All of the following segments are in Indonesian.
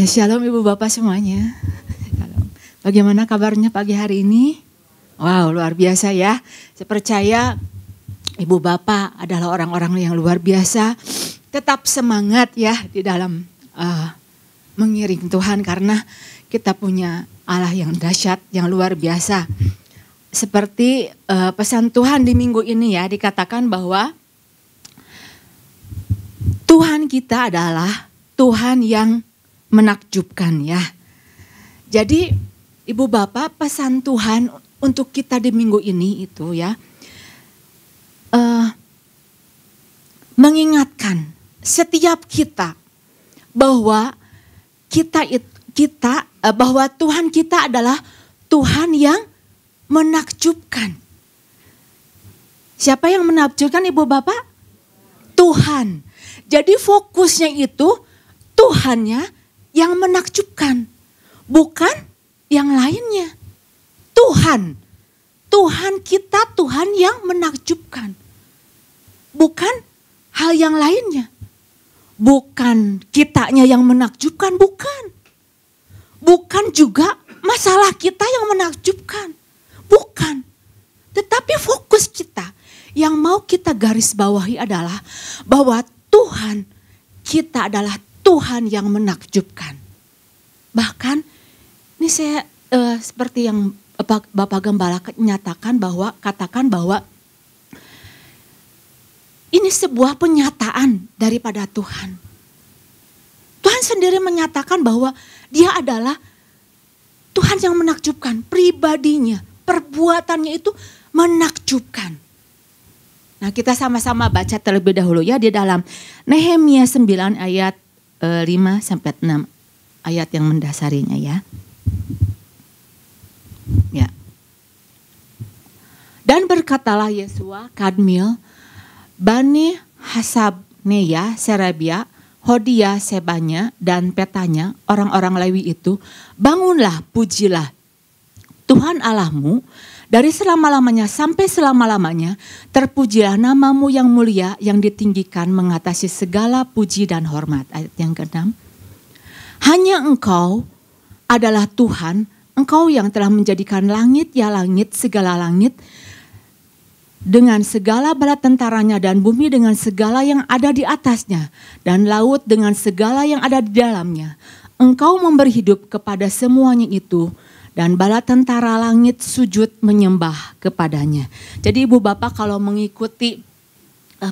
Shalom Ibu Bapak semuanya. Shalom. Bagaimana kabarnya pagi hari ini? Wow, luar biasa ya. Saya percaya Ibu Bapak adalah orang-orang yang luar biasa. Tetap semangat ya di dalam mengiring Tuhan karena kita punya Allah yang dahsyat, yang luar biasa. Seperti pesan Tuhan di minggu ini ya, dikatakan bahwa Tuhan kita adalah Tuhan yang menakjubkan ya. Jadi Ibu Bapak, pesan Tuhan untuk kita di minggu ini itu ya, mengingatkan setiap kita bahwa bahwa Tuhan kita adalah Tuhan yang menakjubkan. Siapa yang menakjubkan Ibu Bapak? Tuhan. Jadi fokusnya itu Tuhannya yang menakjubkan, bukan yang lainnya. Tuhan kita, Tuhan yang menakjubkan, bukan hal yang lainnya. Bukan kitanya yang menakjubkan, bukan juga masalah kita yang menakjubkan, bukan. Tetapi fokus kita yang mau kita garis bawahi adalah bahwa Tuhan kita adalah Tuhan yang menakjubkan. Bahkan ini saya seperti yang Bapak Gembala katakan bahwa ini sebuah penyataan daripada Tuhan. Tuhan sendiri menyatakan bahwa Dia adalah Tuhan yang menakjubkan. Pribadinya, perbuatannya itu menakjubkan. Nah, kita sama-sama baca terlebih dahulu ya di dalam Nehemia 9 ayat 5-6 ayat yang mendasarinya ya. Ya. Dan berkatalah Yesua, Kadmiel, Bani Hasabneya, Serebia, Hodia, Sebanya, dan Petanya, orang-orang Lewi itu, bangunlah, pujilah Tuhan Allahmu, dari selama-lamanya sampai selama-lamanya, terpujilah namamu yang mulia yang ditinggikan mengatasi segala puji dan hormat. Ayat yang ke-6. Hanya Engkau adalah Tuhan, Engkau yang telah menjadikan langit ya langit, segala langit, dengan segala bala tentaranya dan bumi dengan segala yang ada di atasnya, dan laut dengan segala yang ada di dalamnya. Engkau memberi hidup kepada semuanya itu, dan bala tentara langit sujud menyembah kepadanya. Jadi Ibu Bapak kalau mengikuti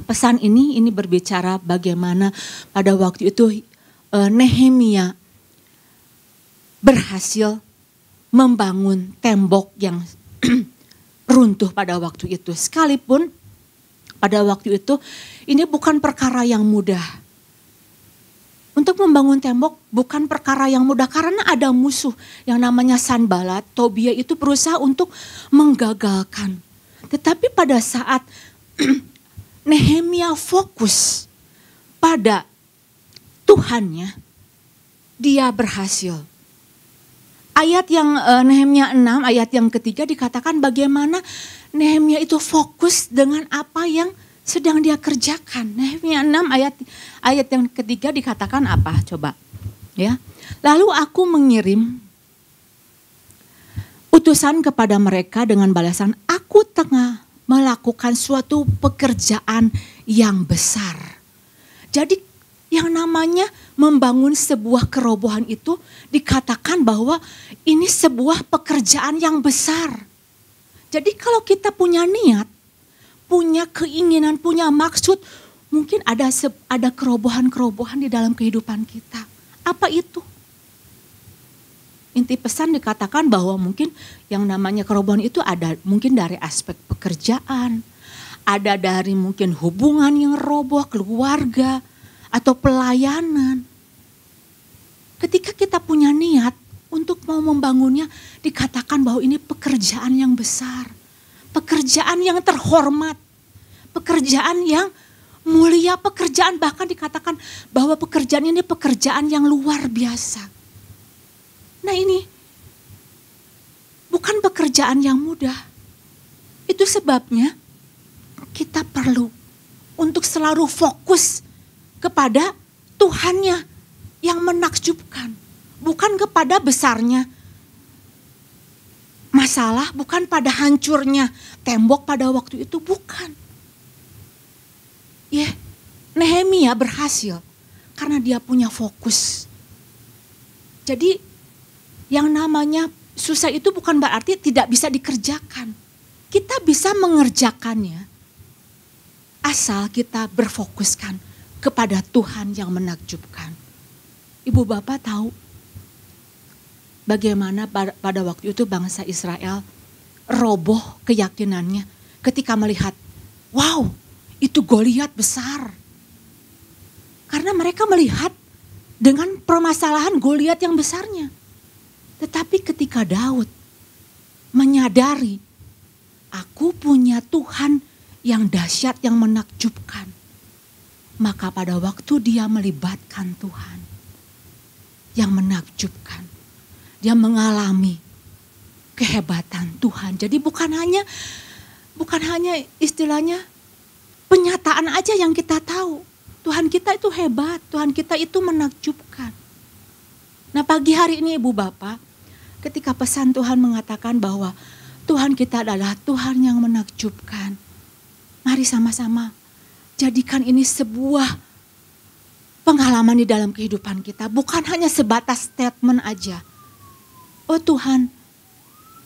pesan ini berbicara bagaimana pada waktu itu Nehemia berhasil membangun tembok yang runtuh pada waktu itu. Sekalipun pada waktu itu ini bukan perkara yang mudah. Untuk membangun tembok bukan perkara yang mudah karena ada musuh yang namanya Sanbalat, Tobia itu berusaha untuk menggagalkan. Tetapi pada saat Nehemia fokus pada Tuhannya, dia berhasil. Ayat yang Nehemia 6, ayat yang ketiga dikatakan bagaimana Nehemia itu fokus dengan apa yang sedang dia kerjakan. Nehemia 6 ayat yang ketiga dikatakan apa? Coba. Ya. Lalu aku mengirim utusan kepada mereka dengan balasan, aku tengah melakukan suatu pekerjaan yang besar. Jadi yang namanya membangun sebuah kerobohan itu dikatakan bahwa ini sebuah pekerjaan yang besar. Jadi kalau kita punya niat, punya keinginan, punya maksud, mungkin ada kerobohan-kerobohan di dalam kehidupan kita. Apa itu? Inti pesan dikatakan bahwa mungkin yang namanya kerobohan itu ada mungkin dari aspek pekerjaan, ada dari mungkin hubungan yang roboh, keluarga, atau pelayanan. Ketika kita punya niat untuk mau membangunnya, dikatakan bahwa ini pekerjaan yang besar, pekerjaan yang terhormat, pekerjaan yang mulia, pekerjaan bahkan dikatakan bahwa pekerjaan ini pekerjaan yang luar biasa. Nah ini bukan pekerjaan yang mudah. Itu sebabnya kita perlu untuk selalu fokus kepada Tuhannya yang menakjubkan. bukan kepada besarnya masalah, bukan pada hancurnya tembok pada waktu itu, bukan. Ya, Nehemia berhasil karena dia punya fokus. Jadi yang namanya susah itu bukan berarti tidak bisa dikerjakan. Kita bisa mengerjakannya asal kita berfokuskan kepada Tuhan yang menakjubkan. Ibu bapak tahu bagaimana pada waktu itu bangsa Israel roboh keyakinannya ketika melihat, wow, itu Goliat besar. Karena mereka melihat dengan permasalahan Goliat yang besarnya. Tetapi ketika Daud menyadari, aku punya Tuhan yang dahsyat, yang menakjubkan. Maka pada waktu dia melibatkan Tuhan yang menakjubkan, dia mengalami kehebatan Tuhan. Jadi bukan hanya istilahnya penyataan aja yang kita tahu. Tuhan kita itu hebat, Tuhan kita itu menakjubkan. Nah pagi hari ini Ibu Bapak, ketika pesan Tuhan mengatakan bahwa Tuhan kita adalah Tuhan yang menakjubkan. Mari sama-sama jadikan ini sebuah pengalaman di dalam kehidupan kita. Bukan hanya sebatas statement aja. Oh Tuhan,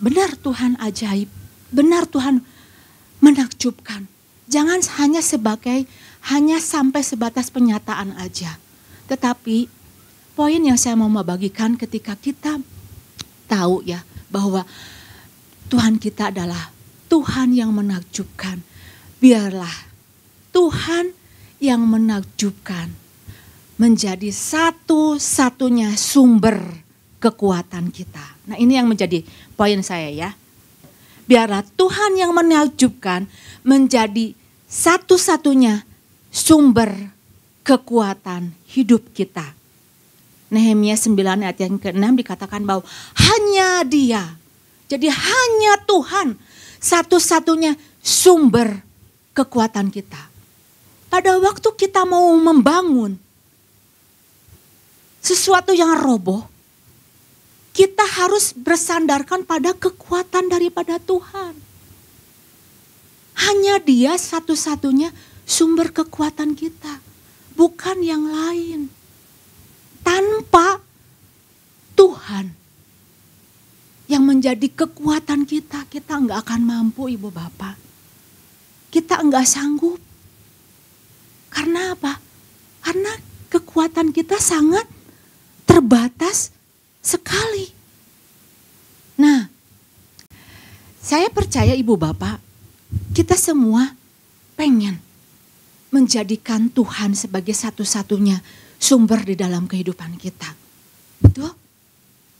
benar Tuhan ajaib, benar Tuhan menakjubkan. Jangan hanya sampai sebatas penyataan aja. Tetapi poin yang saya mau bagikan ketika kita tahu ya bahwa Tuhan kita adalah Tuhan yang menakjubkan. Biarlah Tuhan yang menakjubkan menjadi satu-satunya sumber kekuatan kita. Nah ini yang menjadi poin saya ya. Biarlah Tuhan yang menakjubkan menjadi satu-satunya sumber kekuatan hidup kita. Nehemia 9 ayat yang ke-6 dikatakan bahwa hanya Dia. Jadi hanya Tuhan satu-satunya sumber kekuatan kita. Pada waktu kita mau membangun sesuatu yang roboh, kita harus bersandarkan pada kekuatan daripada Tuhan. Hanya Dia satu-satunya sumber kekuatan kita, bukan yang lain. Tanpa Tuhan yang menjadi kekuatan kita, kita enggak akan mampu Ibu Bapak. Kita enggak sanggup. Karena apa? Karena kekuatan kita sangat terbatas sekali. Nah, saya percaya Ibu Bapak, kita semua pengen menjadikan Tuhan sebagai satu-satunya sumber di dalam kehidupan kita. Betul?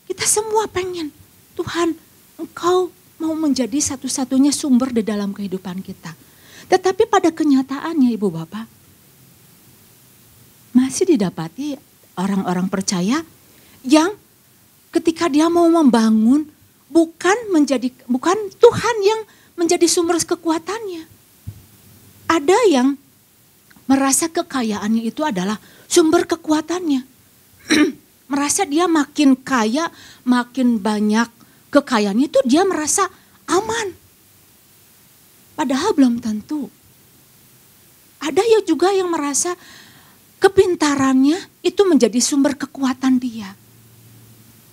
Kita semua pengen, Tuhan, Engkau mau menjadi satu-satunya sumber di dalam kehidupan kita. Tetapi pada kenyataannya Ibu Bapak, masih didapati orang-orang percaya yang ketika dia mau membangun bukan Tuhan yang menjadi sumber kekuatannya. Ada yang merasa kekayaannya itu adalah sumber kekuatannya. Merasa dia makin kaya, makin banyak kekayaannya itu dia merasa aman. Padahal belum tentu. Ada ya juga yang merasa kepintarannya itu menjadi sumber kekuatan dia.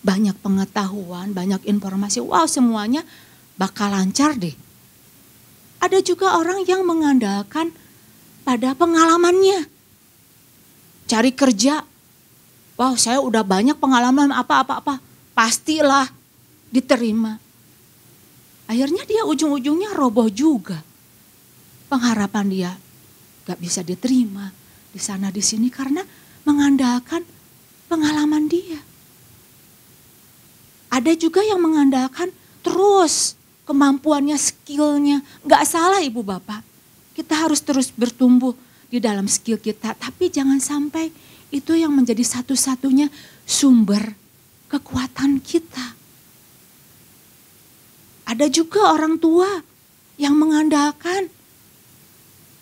Banyak pengetahuan, banyak informasi, wow semuanya bakal lancar deh. Ada juga orang yang mengandalkan pada pengalamannya. Cari kerja, wow saya udah banyak pengalaman apa-apa, pastilah diterima. Akhirnya dia ujung-ujungnya roboh juga. Pengharapan dia gak bisa diterima di sana di sini karena mengandalkan pengalaman dia. Ada juga yang mengandalkan terus kemampuannya, skillnya. Gak salah Ibu Bapak. Kita harus terus bertumbuh di dalam skill kita. Tapi jangan sampai itu yang menjadi satu-satunya sumber kekuatan kita. Ada juga orang tua yang mengandalkan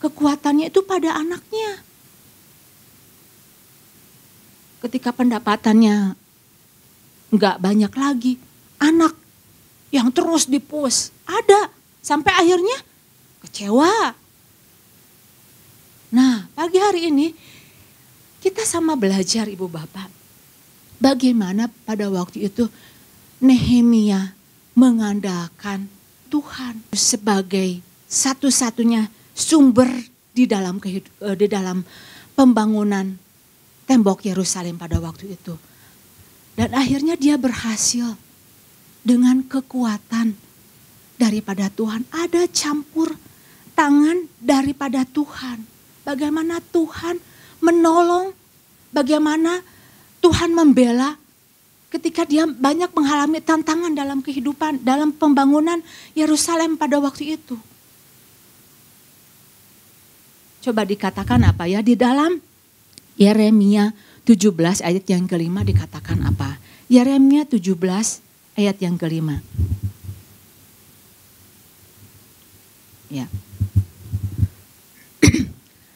kekuatannya itu pada anaknya. Ketika pendapatannya nggak banyak lagi. Anak yang terus dipus ada sampai akhirnya kecewa. Nah, pagi hari ini kita sama belajar Ibu Bapak. Bagaimana pada waktu itu Nehemia mengandalkan Tuhan sebagai satu-satunya sumber di dalam pembangunan tembok Yerusalem pada waktu itu. Dan akhirnya dia berhasil dengan kekuatan daripada Tuhan. Ada campur tangan daripada Tuhan. Bagaimana Tuhan menolong, bagaimana Tuhan membela ketika dia banyak mengalami tantangan dalam kehidupan, dalam pembangunan Yerusalem pada waktu itu. Coba dikatakan apa ya di dalam Yeremia 17 ayat yang kelima dikatakan apa? Yeremia 17 ayat yang kelima. Ya.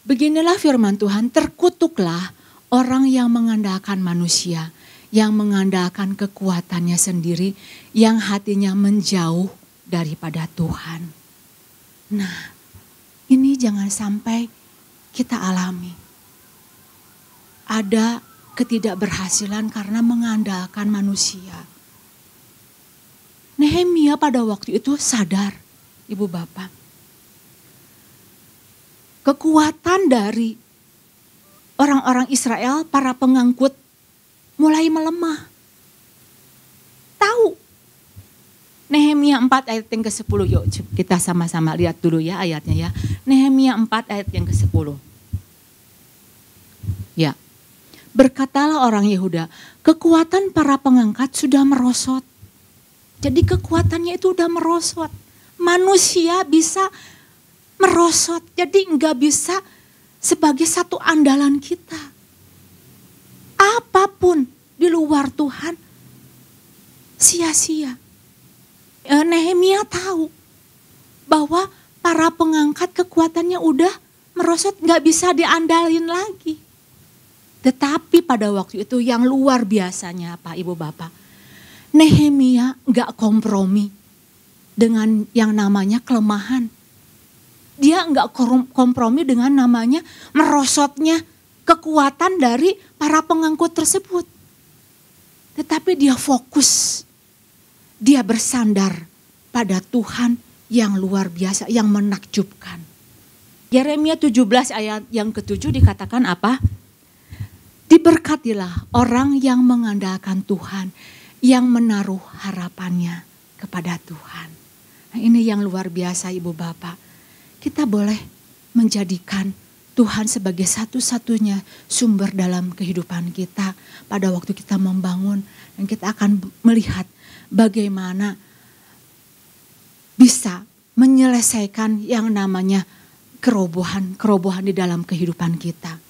Beginilah firman Tuhan, terkutuklah orang yang mengandalkan manusia, yang mengandalkan kekuatannya sendiri, yang hatinya menjauh daripada Tuhan. Nah, ini jangan sampai kita alami. Ada ketidakberhasilan karena mengandalkan manusia. Nehemia pada waktu itu sadar, Ibu Bapak. Kekuatan dari orang-orang Israel, para pengangkut mulai melemah. Tahu. Nehemia 4 ayat yang ke-10. Yuk kita sama-sama lihat dulu ya ayatnya ya. Nehemia 4 ayat yang ke-10. Ya. Berkatalah orang Yehuda, kekuatan para pengangkat sudah merosot. Jadi kekuatannya itu udah merosot. Manusia bisa merosot. Jadi enggak bisa sebagai satu andalan kita. Apapun di luar Tuhan sia-sia. Nehemia tahu bahwa para pengangkat kekuatannya udah merosot, gak bisa diandalin lagi. Tetapi pada waktu itu yang luar biasanya apa Ibu Bapak? Nehemia gak kompromi dengan yang namanya kelemahan. Dia gak kompromi dengan namanya merosotnya kekuatan dari para pengangkut tersebut. Tetapi dia fokus. Dia bersandar pada Tuhan yang luar biasa, yang menakjubkan. Yeremia 17 ayat yang ke-7 dikatakan apa? Diberkatilah orang yang mengandalkan Tuhan, yang menaruh harapannya kepada Tuhan. Nah, ini yang luar biasa Ibu Bapak. Kita boleh menjadikan Tuhan sebagai satu-satunya sumber dalam kehidupan kita pada waktu kita membangun. Dan kita akan melihat bagaimana bisa menyelesaikan yang namanya kerobohan di dalam kehidupan kita.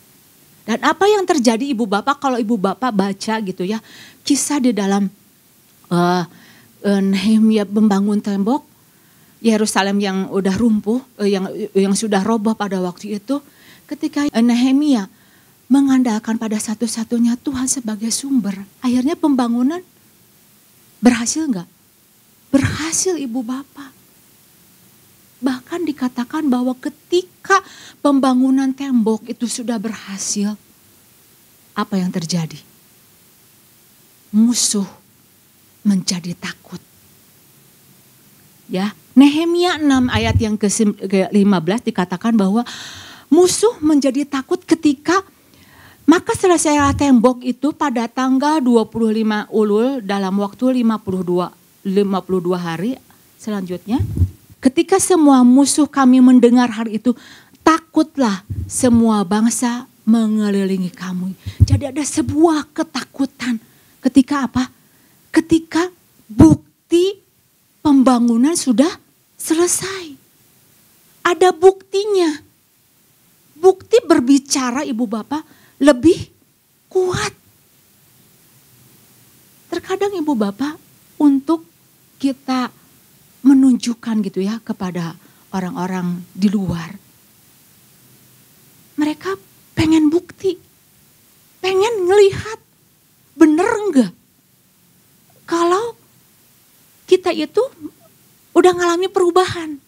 Dan apa yang terjadi Ibu Bapak kalau Ibu Bapak baca gitu ya, kisah di dalam Nehemia membangun tembok Yerusalem yang udah rumpuh, yang sudah roboh pada waktu itu, ketika Nehemia mengandalkan pada satu-satunya Tuhan sebagai sumber, akhirnya pembangunan berhasil enggak? Berhasil Ibu Bapak. Bahkan dikatakan bahwa ketika pembangunan tembok itu sudah berhasil, apa yang terjadi? Musuh menjadi takut. Ya, Nehemia 6 ayat yang ke-15 dikatakan bahwa musuh menjadi takut ketika maka selesailah tembok itu pada tanggal 25 Ulul dalam waktu 52 hari selanjutnya. Ketika semua musuh kami mendengar hal itu, takutlah semua bangsa mengelilingi kamu. Jadi ada sebuah ketakutan. Ketika apa? Ketika bukti pembangunan sudah selesai. Ada buktinya. Bukti berbicara Ibu Bapak lebih kuat. Terkadang Ibu Bapak untuk kita menunjukkan gitu ya kepada orang-orang di luar. Mereka pengen bukti. Pengen ngelihat bener enggak kita itu udah ngalami perubahan.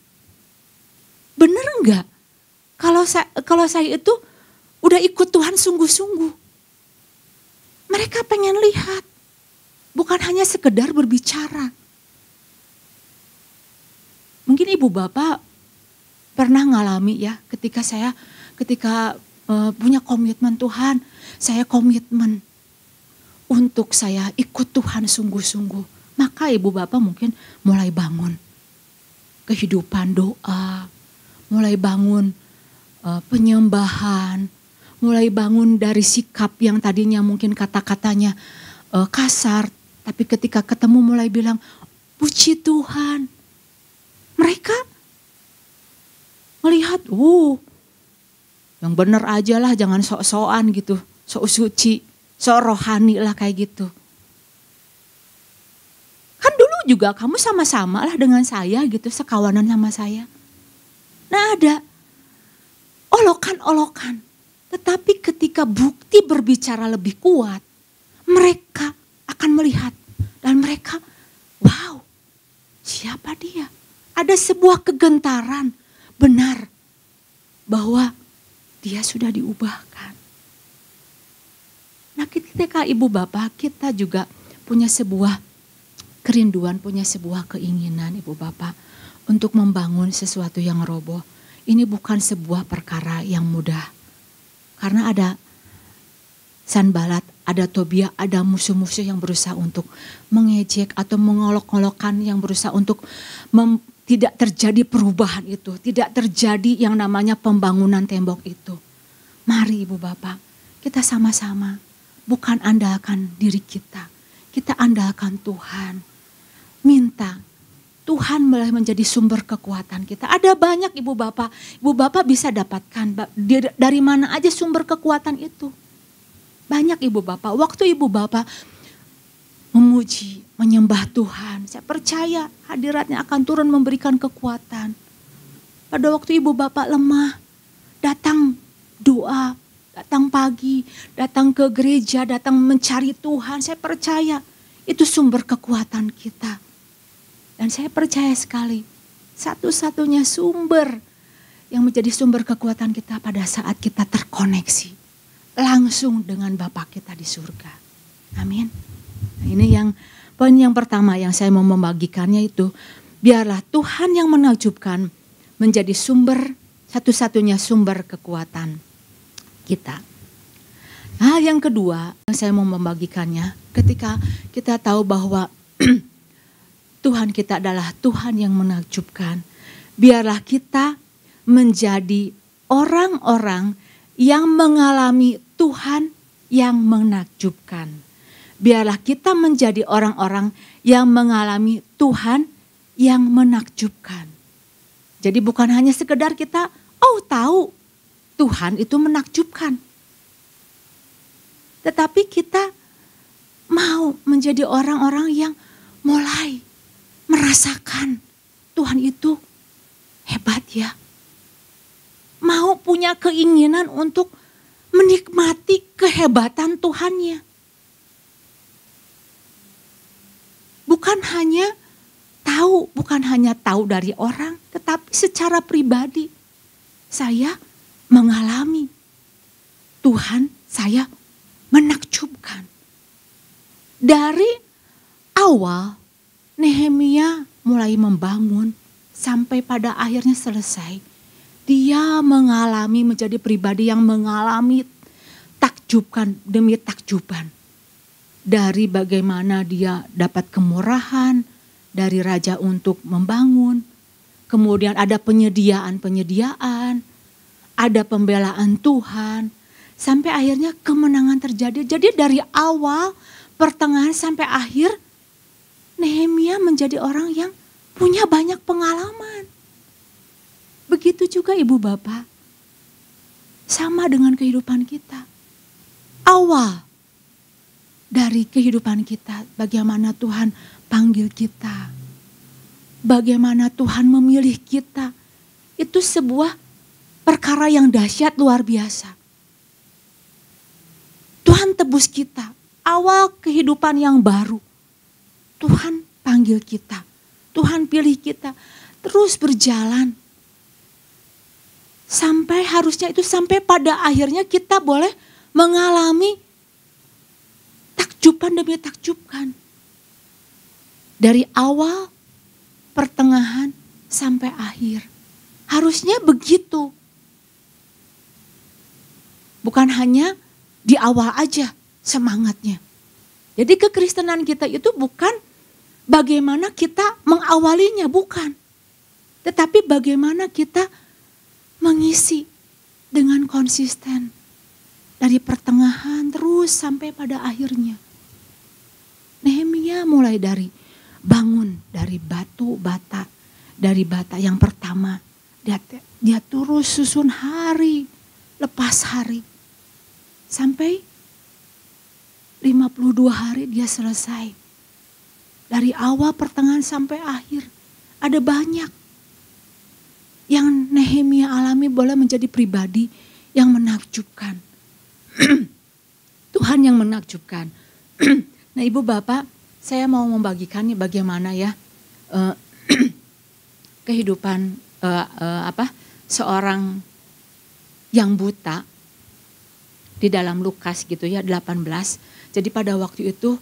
Bener enggak? Kalau saya itu udah ikut Tuhan sungguh-sungguh. Mereka pengen lihat. Bukan hanya sekedar berbicara. Mungkin ibu bapak pernah ngalami ya ketika punya komitmen Tuhan. Saya komitmen untuk saya ikut Tuhan sungguh-sungguh. Maka ibu bapak mungkin mulai bangun kehidupan doa, mulai bangun penyembahan, mulai bangun dari sikap yang tadinya mungkin kata-katanya kasar, tapi ketika ketemu mulai bilang, puji Tuhan. Mereka melihat, yang benar aja lah, jangan sok-sokan gitu, sok suci, sok rohani lah kayak gitu. Kan dulu juga kamu sama-sama lah dengan saya gitu, sekawanan sama saya. Nah ada olokan-olokan. Tetapi ketika bukti berbicara lebih kuat, mereka akan melihat. Dan mereka, wow, siapa dia? Ada sebuah kegentaran benar bahwa dia sudah diubahkan. Nah ketika ibu bapak kita juga punya sebuah kerinduan, punya sebuah keinginan ibu bapak untuk membangun sesuatu yang roboh. Ini bukan sebuah perkara yang mudah. Karena ada Sanbalat, ada Tobia, ada musuh-musuh yang berusaha untuk mengejek atau mengolok-olokkan, yang berusaha untuk tidak terjadi perubahan itu. Tidak terjadi yang namanya pembangunan tembok itu. Mari ibu bapak, kita sama-sama bukan andalkan diri kita. Kita andalkan Tuhan. Minta Tuhan mulai menjadi sumber kekuatan kita. Ada banyak ibu bapak bisa dapatkan dari mana aja sumber kekuatan itu. Banyak ibu bapak, waktu ibu bapak memuji, menyembah Tuhan, saya percaya hadiratnya akan turun memberikan kekuatan. Pada waktu ibu bapak lemah, datang doa, datang pagi, datang ke gereja, datang mencari Tuhan, saya percaya itu sumber kekuatan kita. Dan saya percaya sekali, satu-satunya sumber yang menjadi sumber kekuatan kita pada saat kita terkoneksi langsung dengan Bapa kita di surga. Amin. Nah, ini poin yang pertama yang saya mau membagikannya itu, biarlah Tuhan yang menakjubkan menjadi satu-satunya sumber kekuatan kita. Nah, yang kedua yang saya mau membagikannya, ketika kita tahu bahwa Tuhan kita adalah Tuhan yang menakjubkan. Biarlah kita menjadi orang-orang yang mengalami Tuhan yang menakjubkan. Biarlah kita menjadi orang-orang yang mengalami Tuhan yang menakjubkan. Jadi bukan hanya sekedar kita, tahu Tuhan itu menakjubkan. Tetapi kita mau menjadi orang-orang yang mulai merasakan Tuhan itu hebat ya. Mau punya keinginan untuk menikmati kehebatan Tuhannya. Bukan hanya tahu dari orang, tetapi secara pribadi saya mengalami Tuhan saya menakjubkan. Dari awal Nehemia mulai membangun sampai pada akhirnya selesai. Dia mengalami menjadi pribadi yang mengalami takjubkan demi takjuban. Dari bagaimana dia dapat kemurahan dari raja untuk membangun. Kemudian ada penyediaan, ada pembelaan Tuhan. Sampai akhirnya kemenangan terjadi. Jadi dari awal, pertengahan sampai akhir, Nehemia menjadi orang yang punya banyak pengalaman. Begitu juga ibu bapak. Sama dengan kehidupan kita. Awal dari kehidupan kita, bagaimana Tuhan panggil kita. Bagaimana Tuhan memilih kita. Itu sebuah perkara yang dahsyat luar biasa. Tuhan tebus kita. Awal kehidupan yang baru. Tuhan panggil kita Tuhan pilih kita terus berjalan. Sampai harusnya itu sampai pada akhirnya kita boleh mengalami takjuban demi takjubkan. Dari awal, pertengahan, sampai akhir. Harusnya begitu. Bukan hanya di awal aja semangatnya. Jadi kekristenan kita itu bukan bagaimana kita mengawalinya, bukan. Tetapi bagaimana kita mengisi dengan konsisten. Dari pertengahan terus sampai pada akhirnya. Nehemia mulai dari bangun dari batu bata. Dari bata yang pertama. Dia terus susun hari lepas hari. Sampai 52 hari dia selesai. Dari awal pertengahan sampai akhir. Ada banyak yang Nehemia alami boleh menjadi pribadi yang menakjubkan. Tuhan yang menakjubkan. Nah Ibu Bapak, saya mau membagikan nih bagaimana ya kehidupan seorang yang buta di dalam Lukas gitu ya 18. Jadi pada waktu itu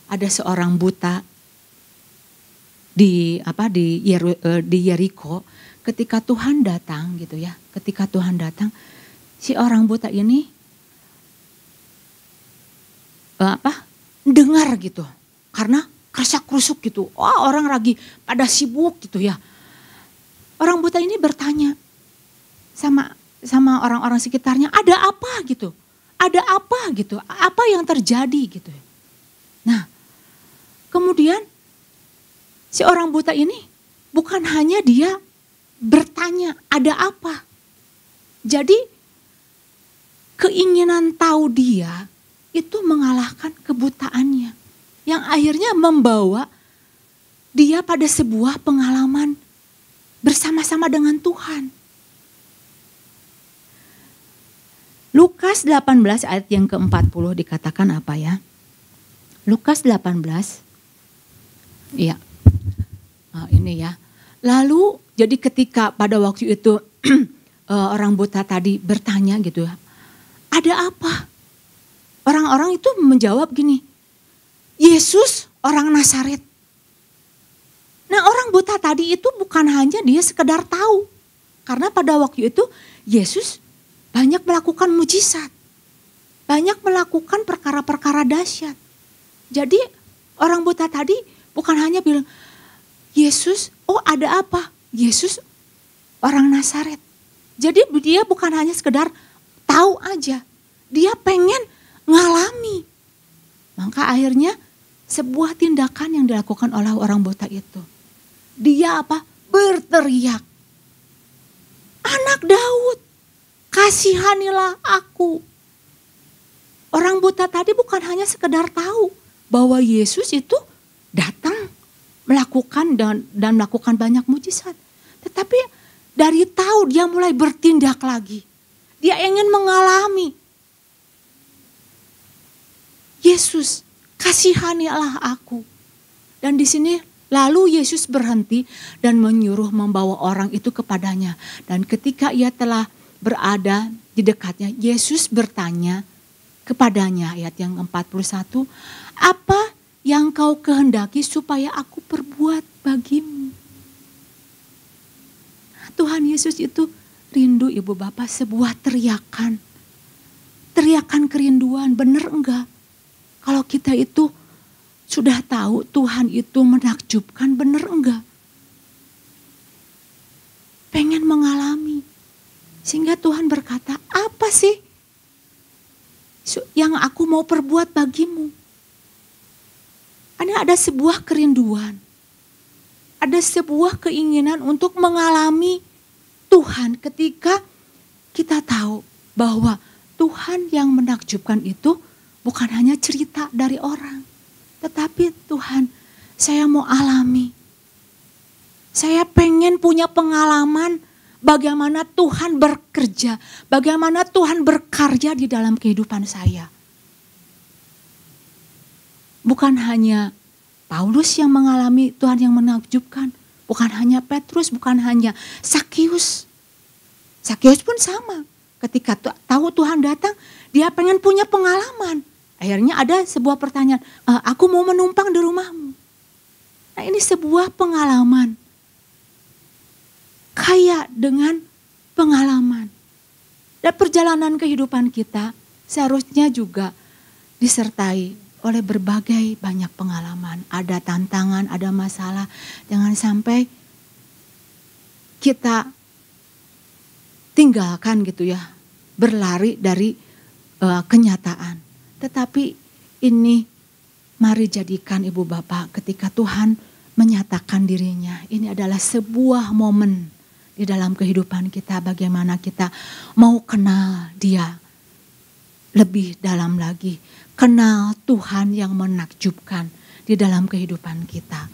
ada seorang buta di Yeriko. Ketika Tuhan datang gitu ya, ketika Tuhan datang, si orang buta ini dengar gitu, karena kersak-kerusuk gitu. Oh, orang lagi pada sibuk gitu ya. Orang buta ini bertanya sama orang-orang sekitarnya, ada apa gitu? Ada apa gitu? Apa yang terjadi gitu? Nah, kemudian si orang buta ini bukan hanya dia bertanya ada apa. Jadi keinginan tahu dia itu mengalahkan kebutaannya. Yang akhirnya membawa dia pada sebuah pengalaman bersama-sama dengan Tuhan. Lukas 18 ayat yang ke-40 dikatakan apa ya? Lukas 18. Iya. Ini ya. Lalu jadi ketika pada waktu itu orang buta tadi bertanya gitu ya. Ada apa? Orang-orang itu menjawab gini. Yesus orang Nazaret. Nah orang buta tadi itu bukan hanya dia sekedar tahu. Karena pada waktu itu Yesus banyak melakukan mujizat. Banyak melakukan perkara-perkara dahsyat. Jadi orang buta tadi bukan hanya bilang, Yesus, oh ada apa? Yesus orang Nazaret. Jadi dia bukan hanya sekedar tahu aja. Dia pengen ngalami. Maka akhirnya sebuah tindakan yang dilakukan oleh orang buta itu. Dia apa? Berteriak. Anak Daud, kasihanilah aku. Orang buta tadi bukan hanya sekedar tahu bahwa Yesus itu datang melakukan dan melakukan banyak mujizat. Tetapi dari tahu dia mulai bertindak lagi. Dia ingin mengalami. Yesus, kasihanilah aku. Dan di sini lalu Yesus berhenti dan menyuruh membawa orang itu kepadanya. Dan ketika ia telah berada di dekatnya, Yesus bertanya kepadanya, ayat yang 41, apa yang kau kehendaki supaya aku perbuat bagimu? Tuhan Yesus itu rindu Ibu Bapak sebuah teriakan. Teriakan kerinduan, benar enggak? Kalau kita itu sudah tahu Tuhan itu menakjubkan, benar enggak? Pengen mengalami. Sehingga Tuhan berkata, apa sih yang aku mau perbuat bagimu? Ada sebuah kerinduan. Ada sebuah keinginan untuk mengalami Tuhan ketika kita tahu bahwa Tuhan yang menakjubkan itu bukan hanya cerita dari orang. Tetapi Tuhan, saya mau alami. Saya pengen punya pengalaman bagaimana Tuhan bekerja, bagaimana Tuhan berkarya di dalam kehidupan saya. Bukan hanya Paulus yang mengalami Tuhan yang menakjubkan. Bukan hanya Petrus, bukan hanya Sakius. Sakius pun sama. Ketika tahu Tuhan datang, dia pengen punya pengalaman. Akhirnya ada sebuah pertanyaan, aku mau menumpang di rumahmu. Nah, ini sebuah pengalaman. Kaya dengan pengalaman. Dan perjalanan kehidupan kita seharusnya juga disertai oleh berbagai banyak pengalaman. Ada tantangan, ada masalah. Jangan sampai kita tinggalkan gitu ya. Berlari dari kenyataan. Tetapi ini mari jadikan ibu bapak ketika Tuhan menyatakan dirinya. Ini adalah sebuah momen di dalam kehidupan kita. Bagaimana kita mau kenal dia lebih dalam lagi. Kenal Tuhan yang menakjubkan di dalam kehidupan kita.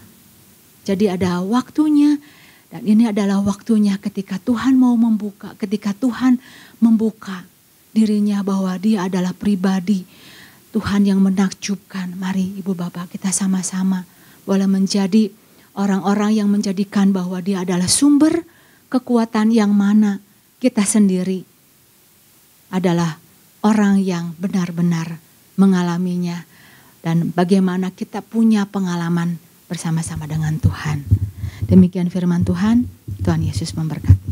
Jadi ada waktunya, dan ini adalah waktunya ketika Tuhan mau membuka, ketika Tuhan membuka dirinya bahwa dia adalah pribadi Tuhan yang menakjubkan. Mari ibu bapak kita sama-sama boleh menjadi orang-orang yang menjadikan bahwa dia adalah sumber kekuatan yang mana kita sendiri adalah orang yang benar-benar mengalaminya. Dan bagaimana kita punya pengalaman bersama-sama dengan Tuhan. Demikian firman Tuhan, Tuhan Yesus memberkati.